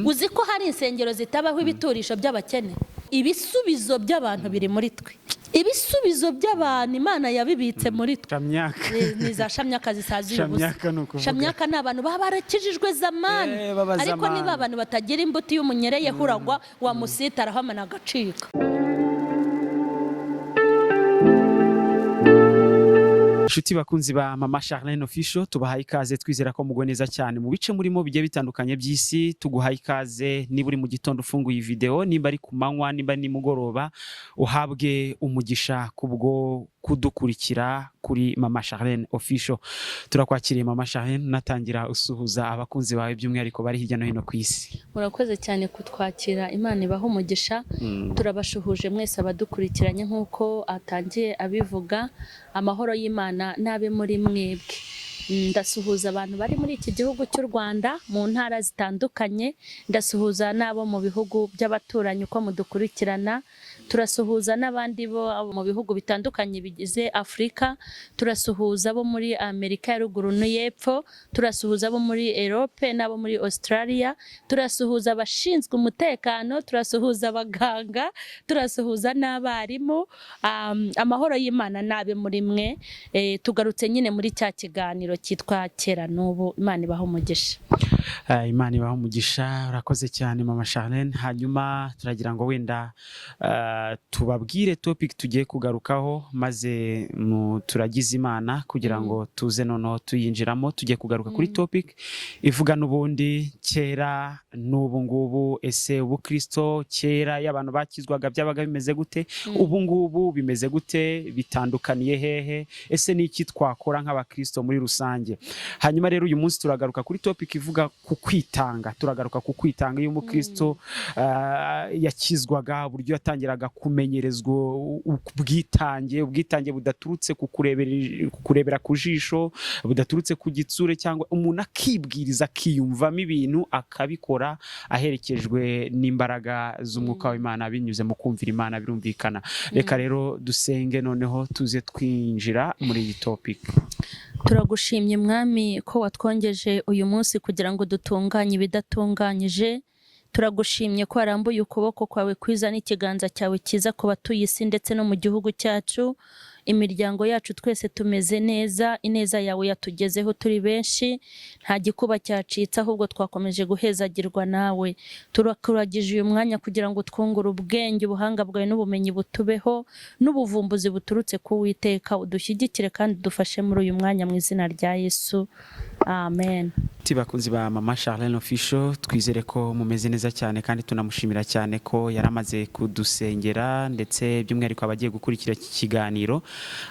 uzi ko hari insengero zitabaho ibiturisho by'abakene. Ibisubizo by'abantu biri muri twe. Ibisubizo by'abantu Imana yabibitse muri twe. Ni za shamyaka zisaziye ubusa. Shamyaka ni abantu baba barakijijwe zamani, ariko niba abantu batagira imbuto y'umunyereye huragwa wamusitaraho amana agacika. Inshuti bakunzi ba Mama Charlene Official, tubahaye ikaze, twizera ko mugwe neza cyane mu bice murimo bigiye bitandukanye by'isi. Tuguhaye ikaze niba uri mu gitondo ufunguye video, niba ari ku manywa, niba ni mugoroba, uhabwe umugisha kubwo kudukurikira kuri Mama Charlene Official. Turakwakiriye Mama Charlene, natangira usuhuza abakunzi bawe by'umwihariko bari hirya no hino ku isi. Murakoze cyane kutwakira, Imana ibaho umugisha. Turabashuhuje mwese abadukurikiranye nk'uko atangiye abivuga. Amahoro y'Imana nabe muri mwebwe. Ndasuhuza abantu bari muri iki gihugu cy'u Rwanda mu ntara zitandukanye, ndasuhuza nabo mu bihugu by'abaturanyi uko mudukurikirana, turasuhuza n'abandi bo mu bihugu bitandukanye bigize Afrika, turasuhuza bo muri Amerika ya ruguru n'Yepfo, turasuhuza bo muri Europe n'abo muri Australia, turasuhuza abashinzwe umutekano, turasuhuza abaganga, turasuhuza n'abarimu. Amahoro y'Imana nabe muri mwe. Tugarutse nyine muri cya kiganiro cyitwa Kera n'Ubu. Imana ibaho umugisha. Imana ibaho umugisha. Urakoze cyane Mama Charlene. Hanyuma turagira ngo wenda tubabwire topic tugiye kugarukaho, maze turagize Imana kugira ngo tuze noneho tuyinjiramo. Tugiye kugaruka kuri topic ivuga n'ubundi kera n'ubu ngubu. Ese ubu Kristo kera y'abantu bakizwaga byabaga bimeze gute? Ubu ngubu bimeze gute? Bitandukaniye hehe? Ese ni iki twakora nk'abakristo muri rusange? Hanyuma rero uyu munsi turagaruka kuri topic ivuga ku kwitanga. Turagaruka ku kwitanga. Iyo umukristo yakizwaga, uburyo yatangiraga kumenyerezwa ubwitange budaturutse kukurebera ku jisho, budaturutse ku gitsure, cyangwa umuntu akibwiriza akiyumvamo ibintu akabikora aherekejwe n'imbaraga z'umwuka w'Imana binyuze mu kumvira Imana. Birumvikana. Reka rero dusenge noneho tuze twinjira muri iyi topic. Turagushimye Mwami ko watwongeje uyu munsi kugira ngo dutunganye ibidatunganyije. Turagushimye ko warambuye ukuboko kwawe kwiza n'ikiganza cyawe cyiza ku batuye isi ndetse no mu gihugu cyacu. Imiryango yacu twese tumeze neza, ineza yawe yatugezeho turi benshi, nta gikuba cyacitse, ahubwo twakomeje guhezagirwa nawe. Turakuragije uyu mwanya kugira ngo twungure ubwenge, ubuhanga bwawe n'ubumenyi butubeho, n'ubuvumbuzi buturutse ku Uwiteka. Udushyigikire kandi dufashe muri uyu mwanya mu izina rya Yesu, amen. Bakunzi ba Mama Charlene Official, twizere ko mumeze neza cyane kandi tunamushimira cyane ko yaramaze kudusengera, ndetse by'umwihariko abagiye gukurikira iki kiganiro.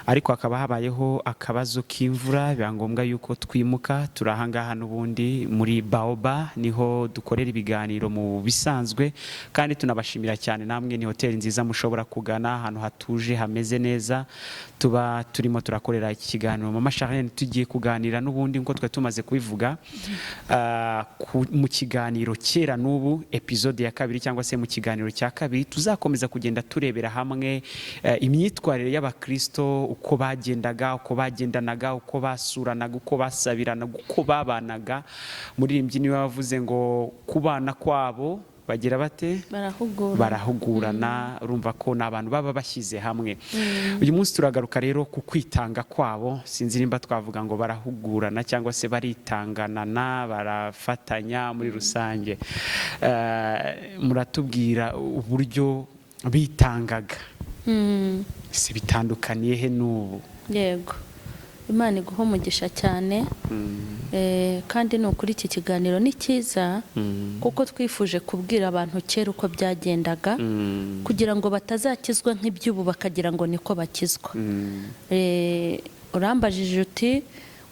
Ariko hakaba habayeho akabazo k'imvura, biba ngombwa yuko twimuka. Turahangaha n'ubundi muri Baoba, niho dukorera ibiganiro mu bisanzwe, kandi tunabashimira cyane. Namwe ni hoteli nziza mushobora kugana, ahantu hatuje hameze neza. Tuba turimo turakorera iki kiganiro Mama Charlene, tugiye kuganira n'ubundi nko twe tumaze kubivuga mu kiganiro Kera n'Ubu episode ya kabiri, cyangwa se mu kiganiro cya kabiri tuzakomeza kugenda turebera hamwe imyitwarire y'abakristo, uko bagendaga, uko bagendanaga, uko basuranaga, uko basabiranaga, uko babanaga. Muririmbyi niwe wavuze ngo kubana kwabo bagira bate? Barahugurana. Urumva ko ni abantu baba bashyize hamwe. Uyu munsi turagaruka rero ku kwitanga kwabo. Sinzi nimba twavuga ngo barahugurana cyangwa se baritanganana, barafatanya muri rusange. Muratubwira uburyo bitangaga. Se bitandukaniye he n'ubu? Yego, Imana iguha umugisha cyane. Kandi no kuri iki kiganiro ni cyiza, kuko twifuje kubwira abantu kera uko byagendaga, kugira ngo batazakizwa nk'iby'ubu bakagira ngo niko bakizwa. Urambajije uti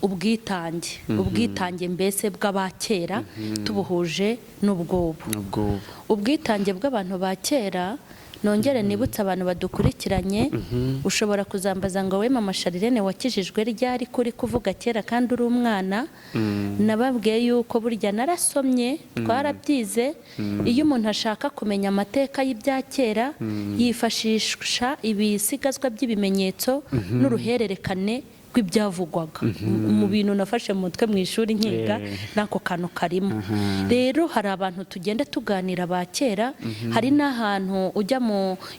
ubwitange mbese bw'abakera tubuhuje n'ubwubu. Ubwitange bw'abantu ba kera, nongere nibutse abantu badukurikiranye, ushobora kuzambaza ngo we Mama Charlene wakijijwe ryari kuri kuvuga kera kandi uri umwana? Nababwiye yuko burya narasomye, twarabyize. Iyo umuntu ashaka kumenya amateka y'ibya kera, yifashisha ibisigazwa by'ibimenyetso n'uruhererekane rw'ibyavugwaga mu bintu nafashe mu mutwe mu ishuri nkiga n'ako kantu karimo. Rero hari abantu tugenda tuganira ba kera, hari n'ahantu ujya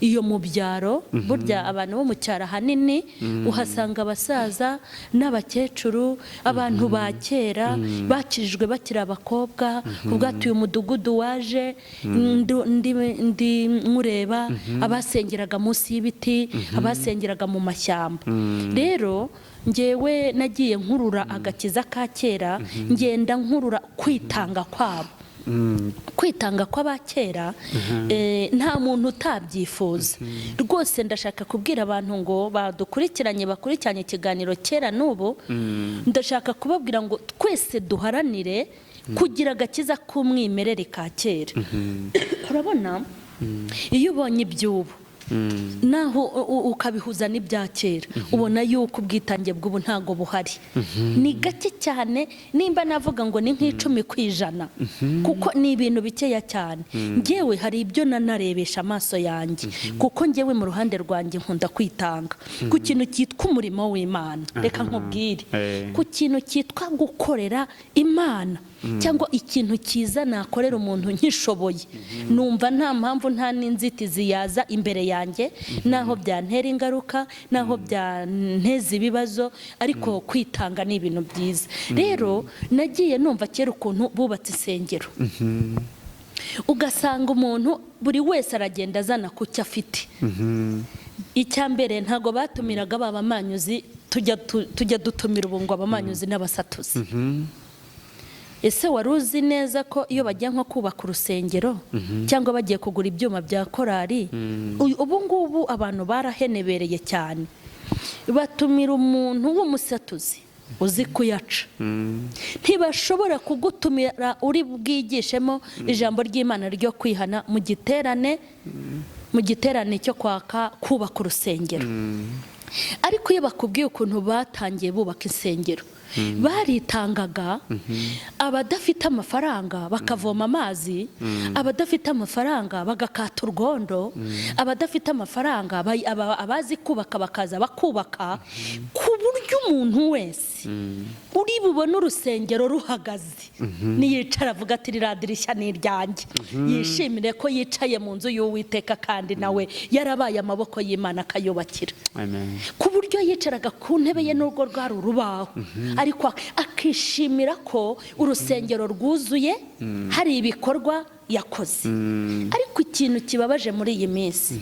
iyo mu byaro, burya abantu bo mu cyaro ahanini uhasanga abasaza n'abakecuru, abantu ba kera bakijijwe bakiri abakobwa. Ubwatuye umudugudu waje ndi nkureba abasengeraga munsi y'ibiti, abasengeraga mu mashyamba. Rero njyewe nagiye nkurura agakiza ka kera, ngenda nkurura kwitanga kwabo. Kwitanga kw'abakera nta muntu utabyifuza rwose. Ndashaka kubwira abantu ngo bakurikiranye ikiganiro kera n'ubu, ndashaka kubabwira ngo twese duharanire kugira agakiza k'umwimerere ka kera. Urabona, iyo ubonye iby'ubu naho ukabihuza n'ibya kera, ubona yuko ubwitange bw'ubu ntago buhari. Ni gake cyane, nimba navuga ngo ni nk'10%, kuko ni ibintu bikeya cyane. Njyewe hari ibyo nanarebesha amaso yanjye, kuko njyewe mu ruhande rwanjye nkunda kwitanga ku kintu cyitwa umurimo w'Imana. Reka nkubwire, ku kintu cyitwa gukorera Imana, cyangwa ikintu cyiza nakorera umuntu nkishoboye, numva nta mpamvu, nta n'inzitizi yaza imbere yanjye, naho byantera ingaruka, naho byanteza ibibazo, ariko kwitanga ni ibintu byiza. Rero nagiye numva kera ukuntu bubatse insengero, ugasanga umuntu buri wese aragenda azana ku cyo afite. Icyambere ntago batumiraga abamanyuzi, tujya dutumira ubu ngo abamanyuzi n'abasatuzi. Ese wari uzi neza ko iyo bagiye nko kubaka urusengero cyangwa bagiye kugura ibyuma bya korari, ubu ngubu abantu barahenebereye cyane, batumira umuntu w'umusatuzi uzi kuyaca. Ntibashobora kugutumira uri bwigishemo ijambo ry'Imana ryo kwihana mu giterane cyo kubaka urusengero. Ariko iyo bakubwiye ukuntu batangiye bubaka insengero, baritangaga. Abadafite amafaranga bakavoma amazi, abadafite amafaranga bagakata urwondo, abadafite amafaranga abazi kubaka bakaza bakubaka, ku buryo umuntu wese uri bubone urusengero ruhagaze niyicara avuga ati riradirishya ni iryanjye, yishimire ko yicaye mu nzu y'Uwiteka kandi nawe yarabaye amaboko y'Imana akayubakira. Ku buryo yicaraga ku ntebe ye n'urwo rwari urubaho, ariko akishimira ko urusengero rwuzuye, hari ibikorwa yakoze. Ariko ikintu kibabaje muri iyi minsi,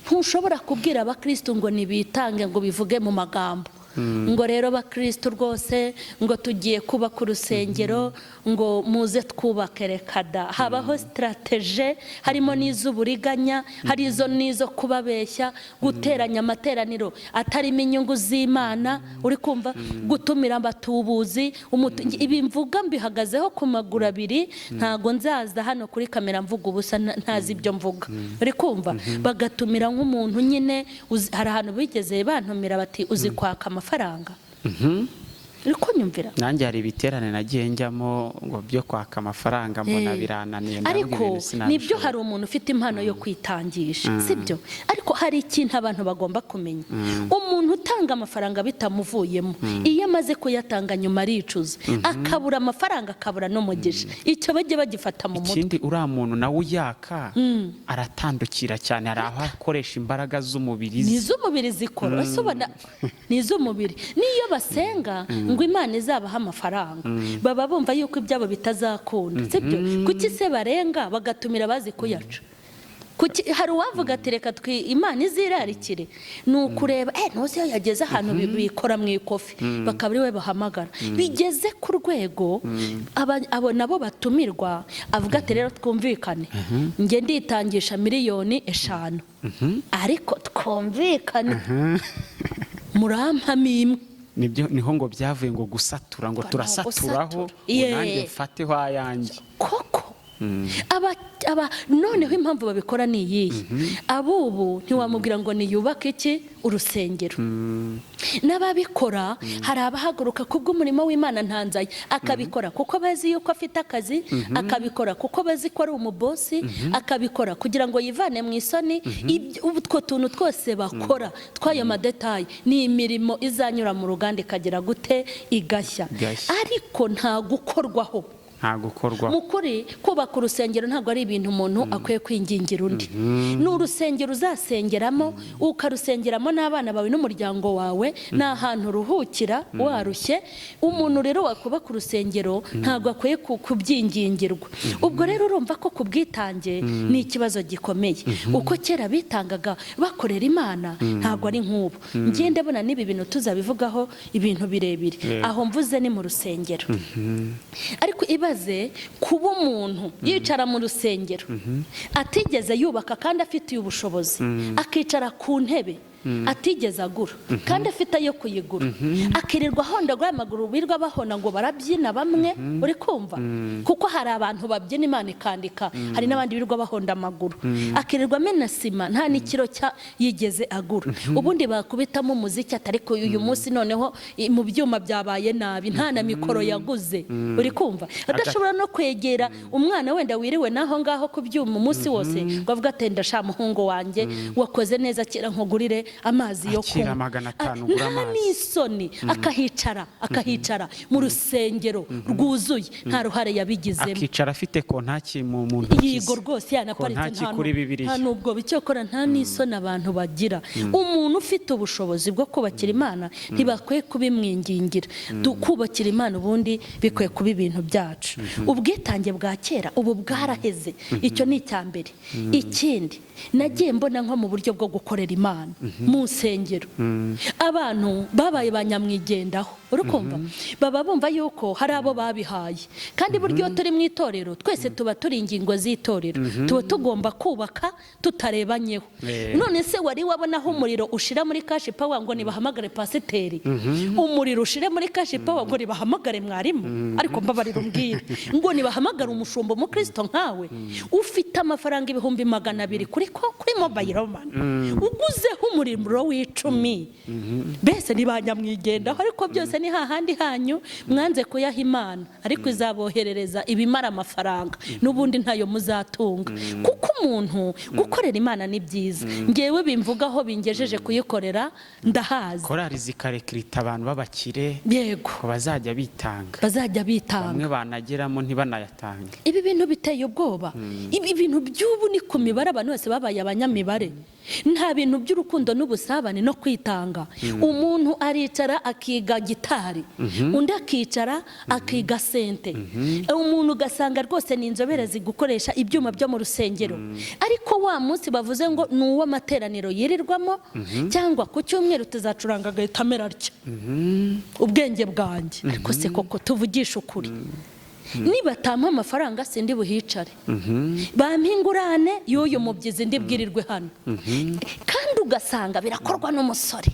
ntushobora kubwira abakristo ngo nibitange ngo bivuge mu magambo ngo rero bakristo rwose ngo tugiye kubaka urusengero ngo muze twubake. Rekada, habaho strategie, harimo n'iz'uburiganya, hari izo nizo kubabeshya, guteranya amateraniro atarimo inyungu z'Imana, uri kumva, gutumira abatubuzi. Ibi mvuga mbihagazeho ku maguru abiri, ntago nzaza hano kuri kamera mvuga ubusa ntazi ibyo mvuga, uri kumva. Bagatumira nk'umuntu nyine, hari ahantu bigeze bantumira bati uzi kwaka amafaranga. Uriko nyumvira, nanjye hari ibiterane nagiye njyamo ngo byo kwaka amafaranga, mbona birananiye. Ariko nibyo, hari umuntu ufite impano yo kwitangisha, sibyo? Ariko hari ikintu abantu bagomba kumenya, umuntu utanga amafaranga bitamuvuyemo, iyo amaze kuyatanga nyuma aricuza, akabura amafaranga, akabura n'umugisha. Icyo bajye bagifata mu mutwe. Ikindi, uriya muntu nawe uyaka aratandukira cyane, hari aho akoresha imbaraga z'umubiri, n'iz'umubiri zikora, ubona n'iz'umubiri. Niyo basenga ngo Imana izabaha amafaranga, baba bumva yuko ibyabo bitazakunda, sibyo? Kuki se barenga bagatumira bazi kuyaca? Hari uwavuga ati reka Imana izirarikire, ni ukureba ntuzi iyo yageze ahantu bikora mu ikofi, bakaba ari we bahamagara. Bigeze ku rwego abo nabo batumirwa, avuga ati rero twumvikane, njye nditangisha 5,000,000, ariko twumvikane murampamo imwe. Nibyo, niho ngo byavuye ngo gusatura, ngo turasaturaho nanjye mfateho ayanjye. Koko noneho impamvu babikora ni iyihe? Abubu ntiwamubwira ngo niyubake iki urusengero. N'ababikora hari abahaguruka kubw'umurimo w'Imana ntanzaye akabikora kuko bazi yuko afite akazi, akabikora kuko bazi ko ari umubosi, akabikora kugira ngo yivane mu isoni. Utwo tuntu twose bakora tw'ayo madetayi ni imirimo izanyura mu ruganda ikagera gute igashya, ariko nta gukorwaho. Mukuri kubaka urusengero ntabwo ari ibintu umuntu akwiye kwingingira undi. Ni urusengero uzasengeramo, ukarusengeramo n'abana bawe n'umuryango wawe, ni ahantu uruhukira warushye. Umuntu rero wakubaka urusengero ntabwo akwiye kubyingingirwa. Ubwo rero urumva ko kubwitange ni ikibazo gikomeye. Uko kera bitangaga bakorera Imana ntabwo ari nk'ubu. Ngiye ndabona n'ibi bintu tuzabivugaho ibintu birebire. Aho mvuze ni mu rusengero. Ariko ibaze kuba umuntu yicara mu rusengero atigeze yubaka kandi afitiye ubushobozi, akicara ku ntebe atigeze agura kandi afite ayo kuyigura, akirirwa ahondagura amaguru, birwa bahona ngo barabyina bamwe, uri kumva? Kuko hari abantu babyina Imana ikandika, hari n'abandi birwa bahonda amaguru, akirirwa amena sima, nta n'ikiro yigeze agura. Ubundi bakubitamo umuziki atari ko uyu munsi noneho mu byuma byabaye nabi, nta na mikoro yaguze, uri kumva? Adashobora no kwegera umwana wenda wiriwe naho ngaho ku byuma umunsi wose ngo avuga ati ndasha muhungu wanjye wakoze neza kera nkugurire amazi yo kunywa, nta n'isoni. Akahicara mu rusengero rwuzuye, nta ruhare yabigizemo, akicara afite kontaki mu ntoki. Yigo rwose yanaparitse nta nubwo bicyokora, nta n'isoni abantu bagira. Umuntu ufite ubushobozi bwo kubakira Imana ntibakwiye kubimwingingira. Kubakira Imana ubundi bikwiye kuba ibintu byacu. Ubwitange bwa kera ubu bwaraheze, icyo ni icya mbere. Ikindi nagiye mbona nko mu buryo bwo gukorera Imana mu nsengero, abantu babaye banyamwigendaho, urukumva? Baba bumva yuko hari abo babihaye, kandi buryo turi mu itorero twese tuba turi ingingo z'itorero, tuba tugomba kubaka tutarebanyeho. None se wari wabonaho umuriro ushira muri Cash Power ngo nibahamagare pasiteri, umuriro ushire muri Cash Power ngo nibahamagare mwarimu? Ariko mbabarira umbwire ngo nibahamagara umushumba umukristo nkawe ufite amafaranga 200,000 kuri mobile money, uguzeho umuriro w'icumi, mbese ntibanyamwigendaho. Ariko byose ni hahandi hanyu mwanze kuyaha Imana, ariko izaboherereza ibimara amafaranga n'ubundi ntayo muzatunga. Kuko umuntu gukorera Imana ni byiza. Ngewe bimvugaho bingejeje kuyikorera ndahazi. Korari zikarekrita abantu babakire, yego, ko bazajya bitanga, bamwe banageramo ntibanayatange. Ibi bintu biteye ubwoba. Ibi bintu by'ubu ni ku mibare, abantu bose babaye abanyamibare. Nta bintu by'urukundo n'ubusabane no kwitanga. Umuntu aricara akiga gitari, undi akicara akiga sente. Umuntu ugasanga rwose ni inzobere zigukoresha ibyuma byo mu rusengero, ariko wa munsi bavuze ngo ni uw'amateraniro yirirwamo, cyangwa ku cyumweru tuzacuranga agahita amera atya. Ubwenge bwanjye. Ariko se koko tuvugisha ukuri, niba tampa amafaranga sindi buhicare, bampingurane y'uyu mubyizi ndibwirirwe hano. Kandi ugasanga birakorwa n'umusore,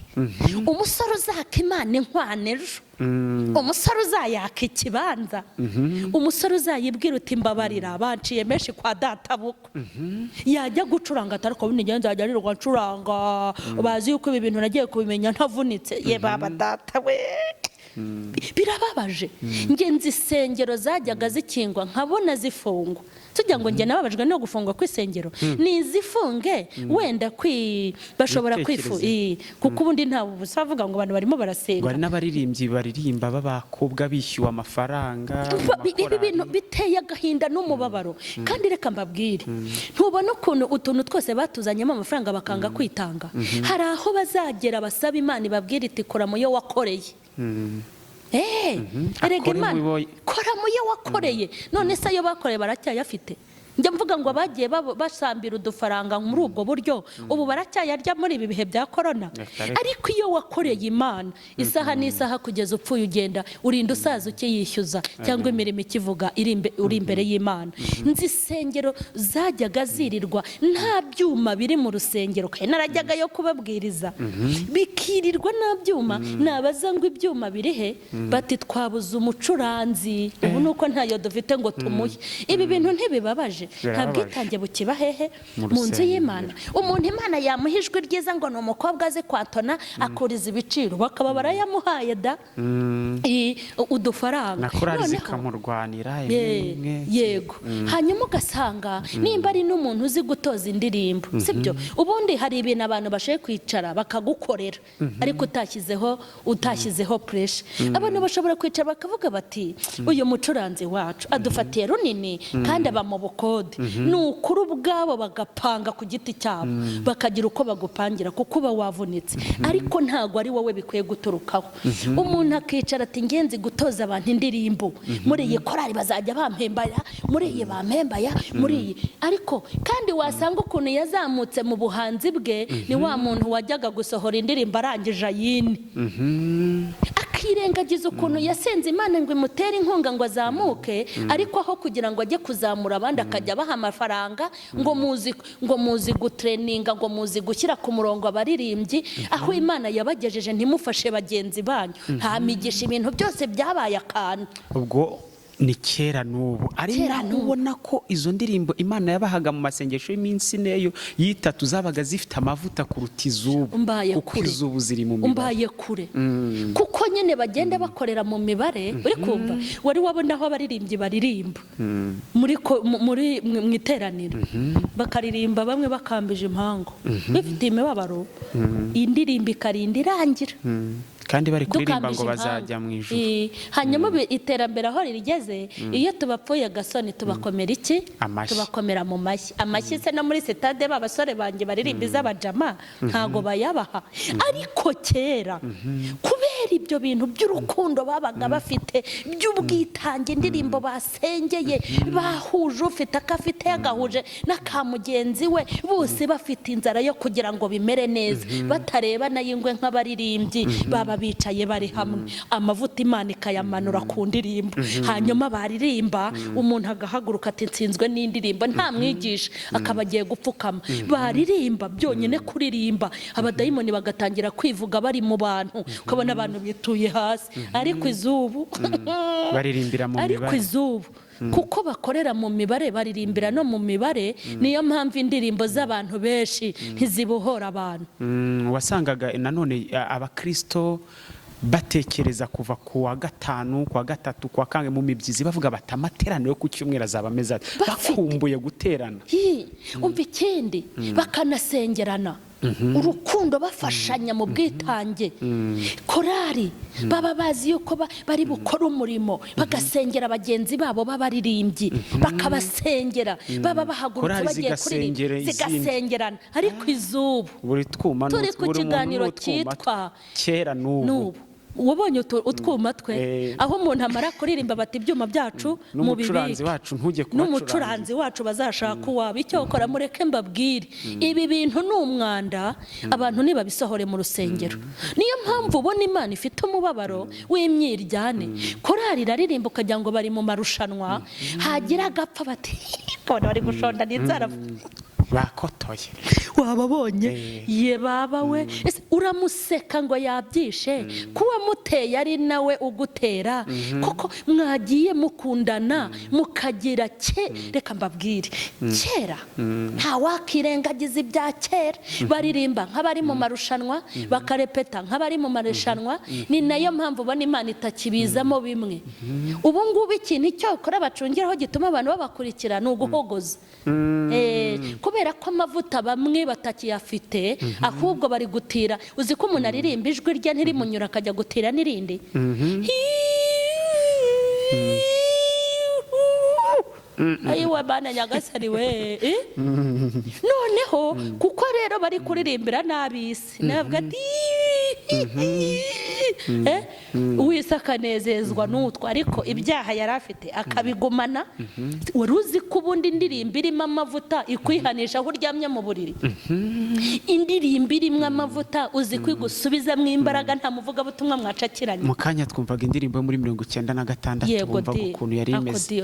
umusore uzaka Imana inkwano ejo, umusore uzayaka ikibanza, umusore uzayibwira uti mbabarira banciye menshi kwa data bukwe, yajya gucuranga atariko bundi ngenzi ajya nirirwa ncuranga, bazi yuko ibi bintu nagiye kubimenya ntavunitse. Ye baba data we, birababaje. Ngenzi isengero zajyaga zikingwa nkabona zifungwa, tujya ngo nge nababajwe no gufungwa kw'isengero, nizifunge wenda bashobora kwifu, kuko ubundi nta busavuga ngo abantu barimo barasenga. Bari n'abaririmbyi baririmba babakobwa bishyuwe amafaranga. Ibi bintu biteye agahinda n'umubabaro. Kandi reka mbabwire, ntubona ukuntu utuntu twose batuzanyemo amafaranga bakanga kwitanga. Hari aho bazagera basaba Imana ibabwira iti kora mu yo wakoreye. Erega Imana kora mu yo wakoreye. None se ayo bakoreye baracyayafite? njya mvuga ngo abagiye basambira udufaranga muri ubwo buryo ubu baracyayarya muri ibi bihe bya korona. Ariko iyo wakoreye Imana isaha n'isaha kugeza upfuye ugenda urinda usaza ukiyishyuza cyangwa imirimo ikivuga uri imbere y'Imana. Nzi insengero zajyaga zirirwa nta byuma biri mu rusengero, kandi narajyaga yo kubabwiriza bikirirwa nta byuma. Nabaza ngo ibyuma biri he, bati twabuze umucuranzi. Ubu nuko ntayo dufite ngo tumuhe. Ibi bintu ntibibabaje? Nta bwitange bukiba hehe mu nzu y'Imana? Umuntu Imana yamuha ijwi ryiza ngo ni umukobwa azi kwatona akuriza ibiciro, bakaba barayamuhaye da udufaranga, nakorari zikamurwanira yego. Hanyuma ugasanga nimba ari n'umuntu uzi gutoza indirimbo, sibyo? Ubundi hari ibintu abantu bashoboye kwicara bakagukorera ariko utashyizeho pressure. Abantu bashobora kwicara bakavuga bati uyu mucuranzi wacu adufatiye runini kandi aba mu bukode. Ni ukuri ubwabo bagapanga ku giti cyabo bakagira uko bagupangira kuko uba wavunitse, ariko ntago ari wowe bikwiye guturukaho. Umuntu akicara ati ngenzi gutoza abantu indirimbo, muri iyi korari bazajya bampembaya, muri iyi bampembaya, muri iyi. Ariko kandi wasanga ukuntu yazamutse mu buhanzi bwe ni wa muntu wajyaga gusohora indirimbo arangije ayini, akirengagiza ukuntu yasenze Imana ngo imutere inkunga ngo azamuke, ariko aho kugira ngo ajye kuzamura abandi akajya baha amafaranga ngo muzi gutreninga, ngo muzi gushyira ku murongo abaririmbyi. Aho Imana yabagejeje ntimufashe bagenzi banyu, nta migisha, ibintu byose byabaye akantu. Ubwo ni kera n'ubu ari naho ubona ko izo ndirimbo Imana yabahaga mu masengesho y'iminsi neyo y'itatu zabaga zifite amavuta kuruta izubu, kuko izubu ziri mu mibare. Umbaye kure kuko nyine bagenda bakorera mu mibare. Uri kumva wari wabona aho abaririmbyi baririmba muri mu iteraniro bakaririmba, bamwe bakambije impango bifite imibabaro, indirimbo ikarinda irangira kandi bari kuririmba ngo bazajya mu ijuru. Hanyuma iterambere aho rigeze, iyo tubapfuye gasoni tubakomera iki? Tubakomera mu mashyi. Amashyi se no muri sitade babasore banjye baririmba iz'abajama ntago bayabaha. Ariko kera kubera ibyo bintu by'urukundo babaga bafite, by'ubwitange, indirimbo basengeye, bahuje ufite akafite yagahuje n'akamugenzi we, bose bafite inzara yo kugira ngo bimere neza, batareba n'ayingwe nk'abaririmbyi baba bicaye bari hamwe, amavuta Imana ikayamanura ku ndirimbo. Hanyuma baririmba, umuntu agahaguruka ati nsinzwe n'indirimbo, nta mwigisha, akaba agiye gupfukama. Baririmba byonyine kuririmba, abadayimoni bagatangira kwivuga bari mu bantu, ukabona abantu bituye hasi. Ariko izubu baririmbira mu mibare, ariko izubu kuko bakorera mu mibare, baririmbira no mu mibare. Niyo mpamvu indirimbo z'abantu benshi ntizibohora abantu. Wasangaga nanone abakristo batekereza kuva ku wa gatanu, ku wa gatatu, ku wa kangahe mu mibyizi bavuga bati amateraniro yo ku cyumweru azaba ameze ati, bakumbuye guterana. Umva ikindi, bakanasengerana urukundo, bafashanya mu bwitange. Korari baba bazi yuko bari bukora umurimo, bagasengera bagenzi babo b'abaririmbyi, bakabasengera, baba bahagurutse bagiye kuririmba, zigasengerana. Ariko izubu turi ku kiganiro cyitwa kera n'ubu, wabonye utwuma twe aho umuntu amara kuririmba bati ibyuma byacu mu bibiri, n'umucuranzi wacu bazashaka uwabo. Icyo ukora mureke mbabwire, ibi bintu ni umwanda, abantu nibabisohore mu rusengero. Niyo mpamvu ubona Imana ifite umubabaro w'imyiryane. Korari iraririmba ukagira ngo bari mu marushanwa, hagira agapfa bati bari gushonda n'inzara bakotoye. Wababonye ye baba we, uramuseka ngo yabyishe, kuba muteye ari nawe ugutera. Koko mwagiye mukundana mukagira reka mbabwire, kera nta wakirengagiza ibya kera. Baririmba nk'abari mu marushanwa, bakarepeta nk'abari mu marushanwa. Ni nayo mpamvu ubona Imana itakibizamo bimwe. Ubu ngubu ikintu cyokora bacungiraho gituma abantu babakurikira ni uguhogoza, kubera ko amavuta bamwe batakiyafite, ahubwo bari gutira. Uzi ko umuntu aririmba ijwi rye ntirimunyura akajya gutira n'irindi. Ayiwa bana nyagasani we. Noneho kuko rero bari kuririmbira n'abisi, nabwo ati uw'isi akanezezwa n'utwo, ariko ibyaha yari afite akabigumana. wari uzi ko ubundi indirimbo irimo amavuta ikwihanisha aho uryamye mu buriri? indirimbo irimo amavuta uzi ko igusubizamo imbaraga, nta muvugabutumwa mwacakiranye. mu kanya twumvaga indirimbo yo muri 96 twumvaga ukuntu yari imeze.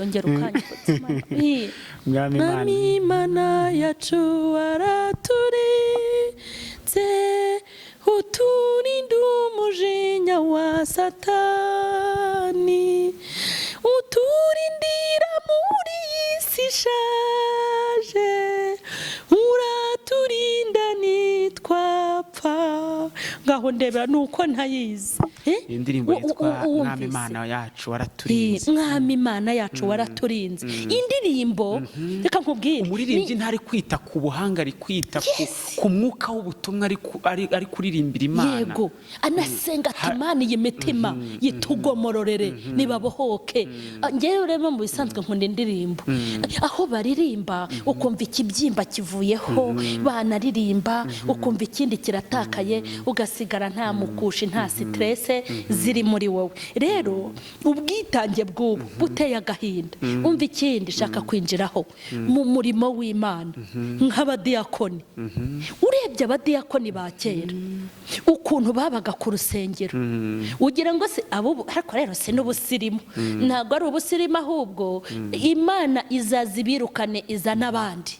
Mwami Imana yacu waraturinze, uturinde umujinya wa Satani, uturindira muri iyi si ishaje, uraturinda nitwapfa. Ngaho ndebera nuko ntayizi. indirimbo yitwa Mwami Imana yacu waraturinze. Mwami Imana yacu waraturinze. Indirimbo reka nkubwire, umuririmbyi ntari kwita ku buhanga, ari kwita ku mwuka w'ubutumwa ari kuririmbira Imana. Yego, anasenga ati Imana iyi mitima yitugomororere nibabohoke. Ngewe rero mu bisanzwe nkunda indirimbo aho baririmba ukumva ikibyimba kivuyeho, banaririmba ukumva ikindi kiratakaye, ugasigara nta mukushi nta stress ziri muri wowe. Rero ubwitange bw'ubu buteye agahinda. Umva ikindi shaka kwinjiraho mu murimo w'Imana nk'abadiyakoni. Urebye abadiyakoni ba kera ukuntu babaga ku rusengero, ugira ngo se abo, ariko rero si n'ubusirimu, ntabwo ari ubusirimu, ahubwo Imana izazibirukane iza n'abandi.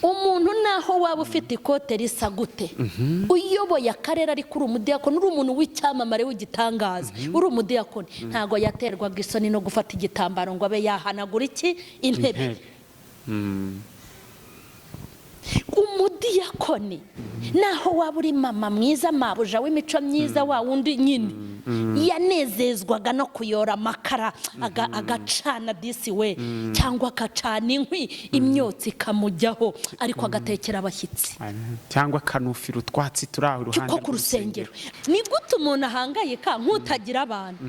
Umuntu naho waba ufite ikote risa gute, uyoboye akarere ariko uri umudiyakoni, uri umuntu w'icyamamare w'igitangaza, uri umudiyakoni, ntabwo yaterwaga isoni no gufata igitambaro ngo abe yahanagura intebe. Umudiyakoni naho waba uri mama mwiza, mabuja w'imico myiza, wa wundi nyine yanezezwaga no kuyora amakara agacana disi we, cyangwa agacana inkwi imyotsi ikamujyaho, ariko agatekera abashyitsi, cyangwa akanufira utwatsi turi aho iruhande ku rusengero. Ni gute umuntu ahangayika nk'utagira abantu?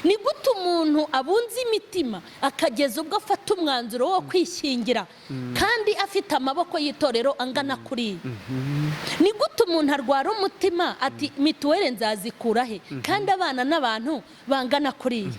Ni gute umuntu abunze imitima akageza ubwo afata umwanzuro wo kwishyingira kandi afite amaboko y'itorero angana kuriya? Ni gute umuntu arwara umutima ati mituweli nzazikura he kandi abana n'abantu bangana kuriya?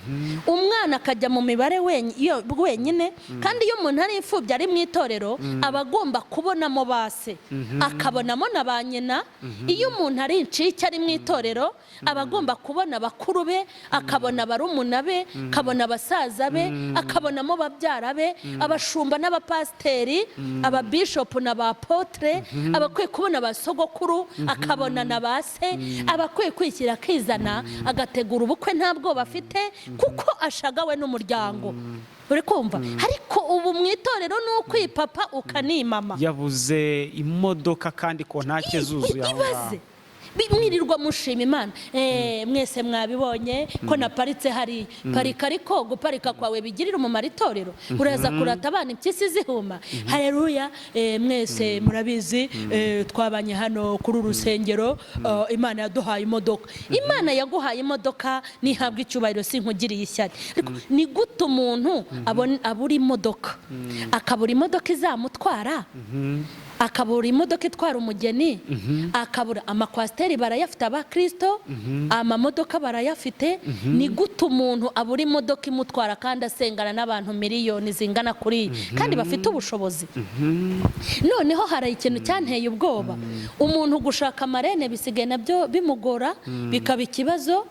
Umwana akajya mu mibare wenyine, kandi iyo umuntu ari imfubyi ari mu itorero aba agomba kubonamo base, akabonamo na ba nyina. Iyo umuntu ari incike ari mu itorero aba agomba kubona bakuru be, akabona barumuna be, akabona abasaza be, akabonamo babyara be, abashumba n'abapasiteri, ababishopu n'abapotre, abakwiye kubona abasogokuru, akabona na base, abakwiye kwishyira akizana, agategura ubukwe nta bwoba afite kuko ashagawe n'umuryango. Uri kumva? Ariko ubu mu itorero ni ukwipapa ukanimama. Yabuze imodoka kandi ko ntacyo zuzuye aho ngaho. Mwirirwa mushima Imana, mwese mwabibonye ko naparitse hari parika, ariko guparika kwawe bigirira umumaro itorero? Uraza kurata abana impyisi zihuma? Haleluya. Mwese murabizi twabanye hano kuri urusengero, Imana yaduhaye imodoka. Imana yaguhaye imodoka nihabwa icyubahiro, sinkugiriye ishyari. Ariko ni gute umuntu abura imodoka, akabura imodoka izamutwara, akabura imodoka itwara umugeni, akabura amakwasiteri barayafite abakristo, amamodoka barayafite. Ni gute umuntu abura imodoka imutwara kandi asengana n'abantu miliyoni zingana kuri kandi bafite ubushobozi? Noneho hari ikintu cyanteye ubwoba, umuntu gushaka amarene bisigaye nabyo bimugora, bikaba ikibazo.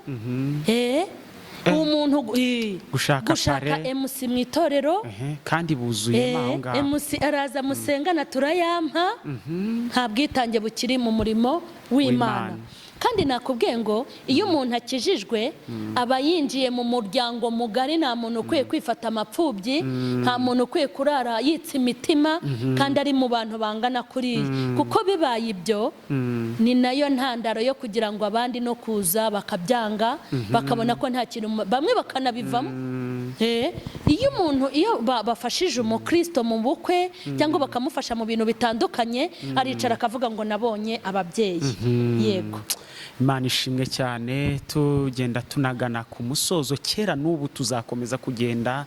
Umuntu gushaka MC mu itorero kandi buzuye aho ngaho, MC araza musengana turayampa, nta bwitange bukiri mu murimo w'Imana. Kandi nakubwiye ngo iyo umuntu akijijwe aba yinjiye mu muryango mugari. Nta muntu ukwiye kwifata amapfubyi, nta muntu ukwiye kurara yitsa imitima kandi ari mu bantu bangana kuriya, kuko bibaye ibyo ni nayo ntandaro yo kugira ngo abandi no kuza bakabyanga, bakabona ko nta kintu, bamwe bakanabivamo. iyo bafashije umukristo mu bukwe cyangwa bakamufasha mu bintu bitandukanye, aricara akavuga ngo nabonye ababyeyi. Yego, Imana ishimwe cyane. Tugenda tunagana ku musozo, kera n'ubu tuzakomeza kugenda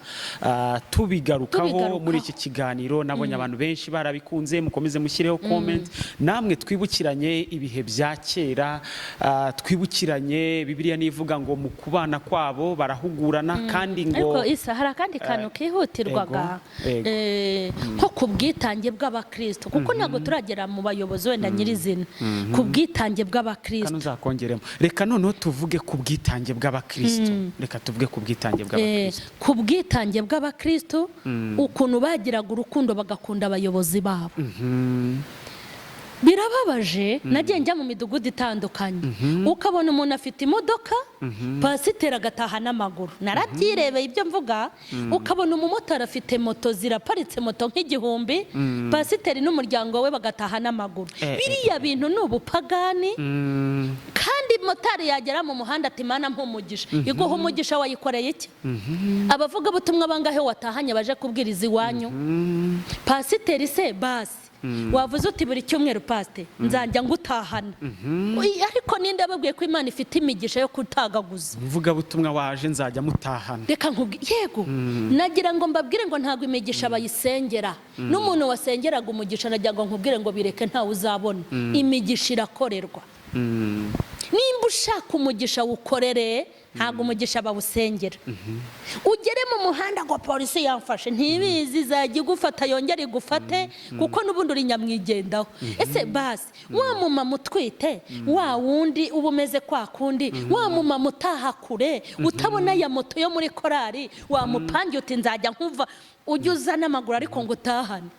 tubigarukaho muri iki kiganiro. Nabonye abantu benshi barabikunze, mukomeze mushyireho comment. Namwe twibukiranye ibihe bya kera, twibukiranye Bibiliya nivuga ngo mu kubana kwabo barahugurana, kandi ngo ariko Isa hari akandi kantu kihutirwaga nko ku bwitange bw'abakristo, kuko ntabwo turagera mu bayobozi wenda nyirizina. Ku bwitange bw'abakristo kongeremo, reka noneho tuvuge ku bwitange bw'abakristo. Reka tuvuge ku bwitange bw'abakristo. Ku bwitange bw'abakristo, ukuntu bagiraga urukundo bagakunda abayobozi babo. Birababaje, nagiye njya mu midugudu itandukanye, ukabona umuntu afite imodoka, pasiteri agataha n'amaguru. Narabyirebeye ibyo mvuga. Ukabona umumotari afite moto, ziraparitse moto nk'igihumbi, pasiteri n'umuryango we bagataha n'amaguru. Biriya bintu ni ubupagani. Kandi motari yagera mu muhanda ati Mana mpumugisha. Iguha umugisha wayikoreye iki? Abavuga butumwa bangahe watahanye baje kubwiriza iwanyu? Pasiteri se basi wavuze uti buri cyumweru pasite nzajya ngutahana. Ariko ninde ababwiye ko Imana ifite imigisha yo kutagaguza? Mvuga butumwa waje nzajya mutahana. Reka yego, nagira ngo mbabwire ngo ntago imigisha bayisengera. N'umuntu wasengeraga umugisha nagira ngo nkubwire ngo bireke ntawe uzabona. Imigisha irakorerwa. Nimba ushaka umugisha wukorere, ntago umugisha bawusengera. Ugere mu muhanda ngo polisi yamfashe, ntibizi izajya igufata yongere igufate, kuko n'ubundi uri nyamwigendaho. Ese basi wa mumama utwite, wa wundi uba umeze kwa kundi, wa mumama utaha kure, utabona ya moto yo muri korari, wamupangiye uti nzajya nkuva, ujya uzana amaguru ariko ngo utahane.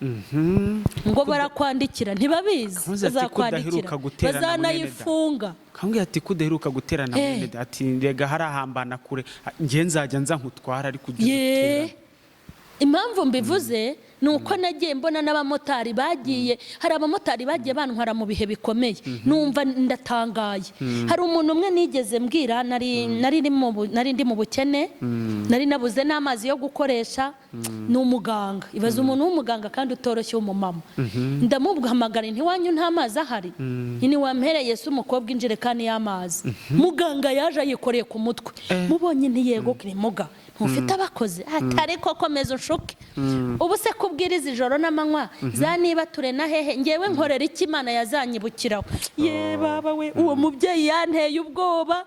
Ngo barakwandikira, ntibabizi bazakwandikira, bazanayifunga. Kambwira ati kudaheruka guterana mwene ati rega harahambana kure, ngiye nzajya nza nkutwara ariko ujye. Impamvu mbivuze nuko nagiye mbona n'abamotari bagiye, hari abamotari bagiye bantwara mu bihe bikomeye, numva ndatangaye. Hari umuntu umwe nigeze mbwira, nari ndi mu bukene, nari nabuze n'amazi yo gukoresha, ni umuganga. Ibaza umuntu w'umuganga kandi utoroshye w'umumama. Ndamubwamagara ntiwanyu nta mazi ahari? Ni wampereye se umukobwa injerekani y'amazi. Muganga yaje ayikoreye ku mutwe. Mubonye ntiyego kirimuga ufite abakozi atari ko komeza ushuke. Ubu se kubwiriza ijoro n'amanywa za niba turena hehe, ngewe nkorera iki Imana yazanyibukiraho? Ye baba we, uwo mubyeyi yanteye ubwoba.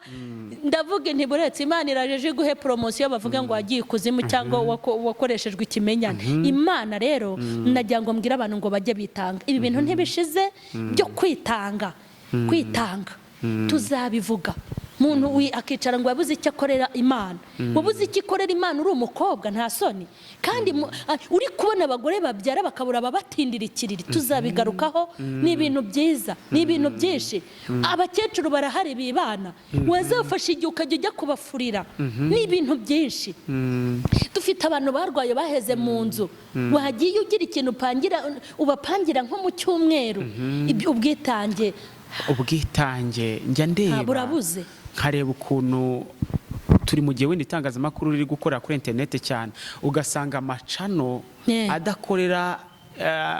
Ndavuga nti buretse Imana irajeje guhe promotion bavuga ngo wagiye kuzimu cyangwa wakoreshejwe ikimenyane. Imana rero nagira ngo mbwira abantu ngo bajye bitanga. Ibi bintu ntibishize byo kwitanga. Tuzabivuga. Muntu akicara ngo yabuze icyo akorera Imana. Wabuze icyo ikorera Imana uri umukobwa, nta soni. Kandi uri kubona abagore babyara bakabura ababatindira ikiriri. Tuzabigarukaho. Ni ibintu byiza, ni ibintu byinshi. Abakecuru barahari bibana, wazafasha igihe ukajya ujya kubafurira. Ni ibintu byinshi. Dufite abantu barwaye baheze mu nzu, wagiye ugira ikintu ubapangira nko mu cyumweru. Ubwitange njya ndeba, burabuze. Nkareba ukuntu turi mu gihe wenda itangazamakuru riri gukora kuri interineti cyane, ugasanga amacano adakorera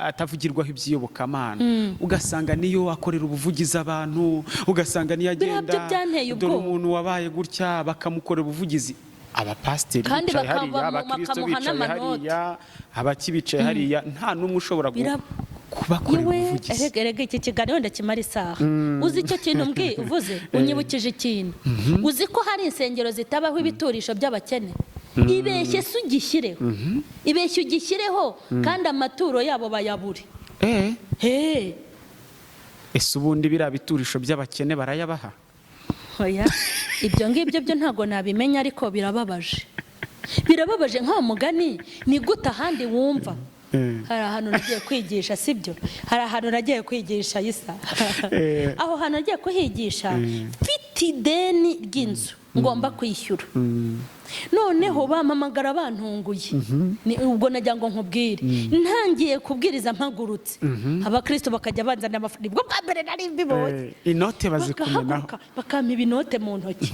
atavugirwaho iby'iyobokamana, ugasanga niyo akorera ubuvugizi abantu, ugasanga niyo agenda dore umuntu wabaye gutya bakamukorera ubuvugizi. Abapasiteri bicaye hariya, abakristo bicaye hariya, abaki bicaye hariya, nta n'umwe ushobora kubakorera ubuvugizi. Erega iki kiganiro ndakimara isaha. Uzi icyo kintu uvuze unyibukije ikintu. Uzi ko hari insengero zitabaho ibiturisho by'abakene? Ibeshye se ugishyireho. Ibeshye ugishyireho kandi amaturo yabo bayabure. Ese ubundi biriya biturisho by'abakene barayabaha? Oya, ibyo ngibyo byo ntago nabimenya, ariko birababaje. Birababaje nka mugani, ni gute ahandi wumva? Hari ahantu nagiye kwigisha, sibyo? Hari ahantu nagiye kwigisha Isa. Aho hantu nagiye kuhigisha, mfite ideni ry'inzu ngomba kwishyura. noneho bampamagara bantunguye. Ubwo najya ngo nkubwire ntangiye kubwiriza mpagurutse, abakristo bakajya banzana amafaranga, ubwo bwa mbere nari mbibonye, inote bazikumenaho, bakampa ibinote mu ntoki,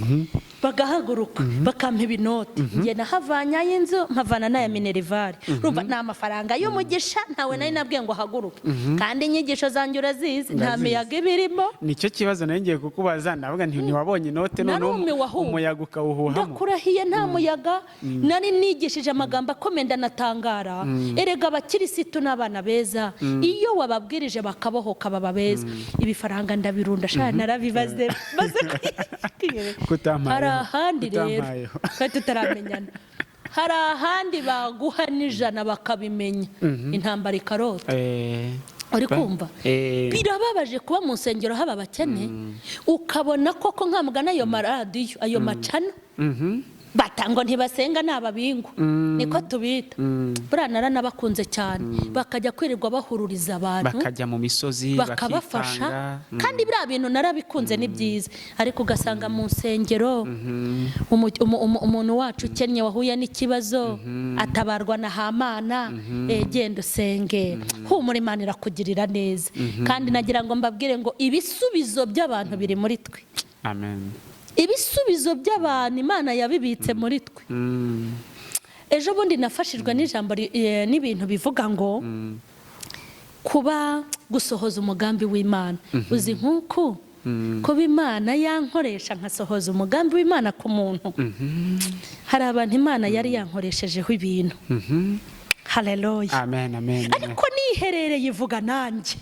bagahaguruka bakampa ibinote, njye nahavanye ay'inzu mpavana n'aya minerivare. Urumva ni amafaranga y'umugisha, ntawe nari nabwiye ngo haguruke, kandi inyigisho zanjye urazizi, nta miyaga ibirimo. Nicyo kibazo nari ngiye kukubaza, navuga nti ntiwabonye inote none umuyaga ukawuhuhamo. Ndakurahiye nta muyaga, nari nigishije amagambo akomeye ndanatangara. Erega abakirisitu n'abana beza, iyo wababwirije bakabohoka baba beza. Ibifaranga ndabirunda shana narabibaze maze hari ahandi rero kandi tutaramenyana, hari ahandi baguha n'ijana bakabimenya, intambara ikarota. Uri kumva birababaje kuba mu nsengero haba abakene, ukabona koko nkamugana ayo maradiyo ayo macana batango ntibasenga n'ababingu, niko tubita. Buriya naranabakunze cyane, bakajya kwirirwa bahururiza abantu, bakajya mu misozi bakabafasha, kandi biriya bintu narabikunze ni byiza. Ariko ugasanga mu nsengero umuntu wacu ukennye wahuye n'ikibazo atabarwa na Hamana, genda usenge, humura Imana irakugirira neza. Kandi nagira ngo mbabwire ngo ibisubizo by'abantu biri muri twe. Amen. Ibisubizo by'abantu Imana yabibitse muri twe. Ejo bundi nafashijwe n'ijambo n'ibintu bivuga ngo kuba gusohoza umugambi w'Imana. Uzi nk'uko kuba Imana yankoresha nkasohoza umugambi w'Imana ku muntu. Hari abantu Imana yari yankoreshejeho ibintu. Haleluya. Amen, amen. Ariko niherereye ivuga nanjye,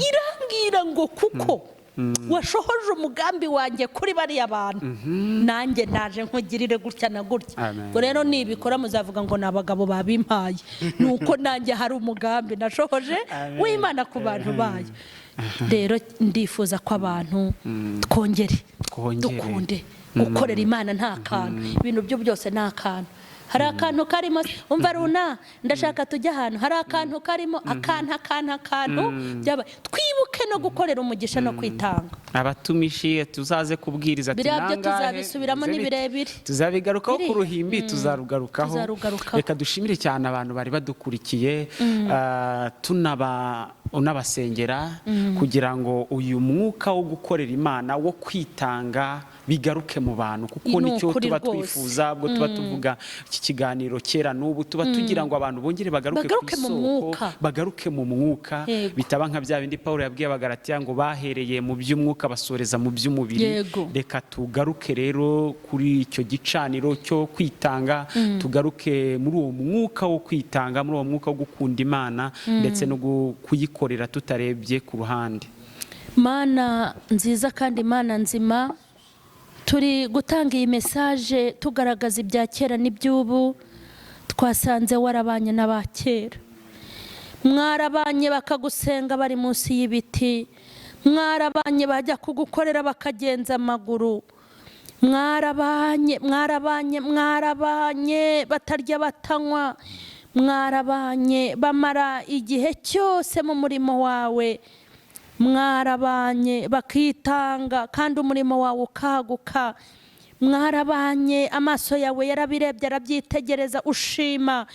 irambwira ngo kuko washohoje umugambi wanjye kuri bariya bantu, nanjye naje nkugirire gutya na gutya. Ngo rero nibikora muzavuga ngo n'abagabo babimpaye, nuko nanjye hari umugambi nashohoje w'Imana ku bantu bayo. Rero ndifuza ko abantu twongere dukunde gukorera Imana nta kantu, ibintu byo byose nta kantu. Hari akantu karimo, umva runa ndashaka tujya ahantu, hari akantu karimo akantu twibuke no gukorera umugisha no kwitanga. Abatumishi tuzaze kubwiriza nangahe, tuzabisubiramo n'ibirebire, tuzabigarukaho ku ruhimbi, tuzarugarukaho. Reka dushimire cyane abantu bari badukurikiye, unabasengera kugira ngo uyu mwuka wo gukorera Imana wo kwitanga bigaruke mu bantu, kuko nicyo tuba twifuza. Ubwo tuba tuvuga iki kiganiro kera n'ubu tuba tugira ngo abantu bongere bagaruke ku isoko, bagaruke mu mwuka, bitaba nka bya bindi Paulo yabwiye Abagalatiya ngo bahereye mu by'umwuka basoreza mu by'umubiri. Reka tugaruke rero kuri icyo gicaniro cyo kwitanga, tugaruke muri uwo mwuka wo kwitanga, muri uwo mwuka wo gukunda Imana ndetse no kuyikorera tutarebye ku ruhande. Mana nziza kandi Mana nzima, turi gutanga iyi mesaje tugaragaza ibya kera n'iby'ubu. Twasanze warabanye n'abakera, mwarabanye bakagusenga bari munsi y'ibiti, mwarabanye bajya kugukorera bakagenza amaguru, mwarabanye batarya batanywa, mwarabanye bamara igihe cyose mu murimo wawe, mwarabanye bakitanga kandi umurimo wawe ukaguka, mwarabanye amaso yawe yarabirebye arabyitegereza, ushima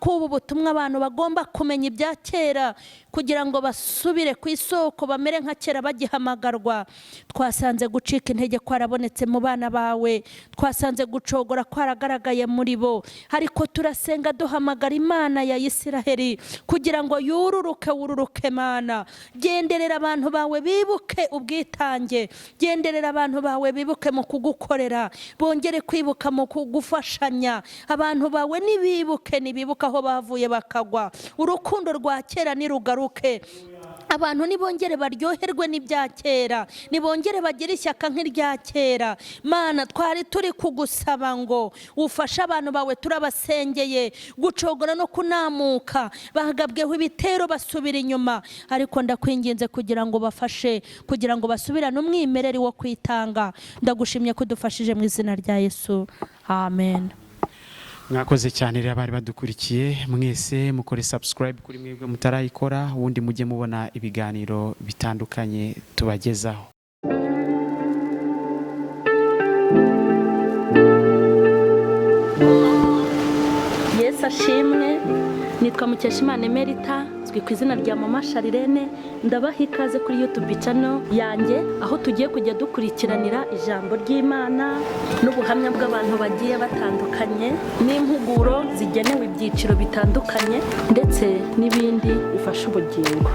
ko ubu butumwa abantu bagomba kumenya ibya kera kugira ngo basubire ku isoko bamere nka kera bagihamagarwa. Twasanze gucika intege kwarabonetse mu bana bawe, twasanze gucogora kwaragaragaye muri bo, ariko turasenga duhamagara Imana ya Isiraheli kugira ngo wururuke Mana. Genderera abantu bawe bibuke ubwitange, genderera abantu bawe bibuke mu kugukorera, bongere kwibuka mu kugufashanya. Abantu bawe nibibuka aho bavuye bakagwa, urukundo rwa kera nirugaruke. Abantu nibongere baryoherwe n'ibya kera, nibongere bagire ishyaka nk'irya kera. Mana, twari turi kugusaba ngo ufashe abantu bawe turabasengeye gucogora no kunamuka, bahagabweho ibitero basubira inyuma, ariko ndakwinginze kugira ngo bafashe, kugira ngo basubirane umwimerere wo kwitanga. Ndagushimye ko dufashije mu izina rya Yesu, amen. Mwakoze cyane rero abari badukurikiye mwese, mukore subscribe kuri mwebwe mutarayikora, ubundi mujye mubona ibiganiro bitandukanye tubagezaho. Yesu ashimwe. Nitwa Mukeshimana Emerita, zwi ku izina rya Mama Sharirene. Ndabaha ikaze kuri YouTube channel yanjye, aho tugiye kujya dukurikiranira ijambo ry'Imana n'ubuhamya bw'abantu bagiye batandukanye, n'impuguro zigenewe ibyiciro bitandukanye ndetse n'ibindi bifasha ubugingo.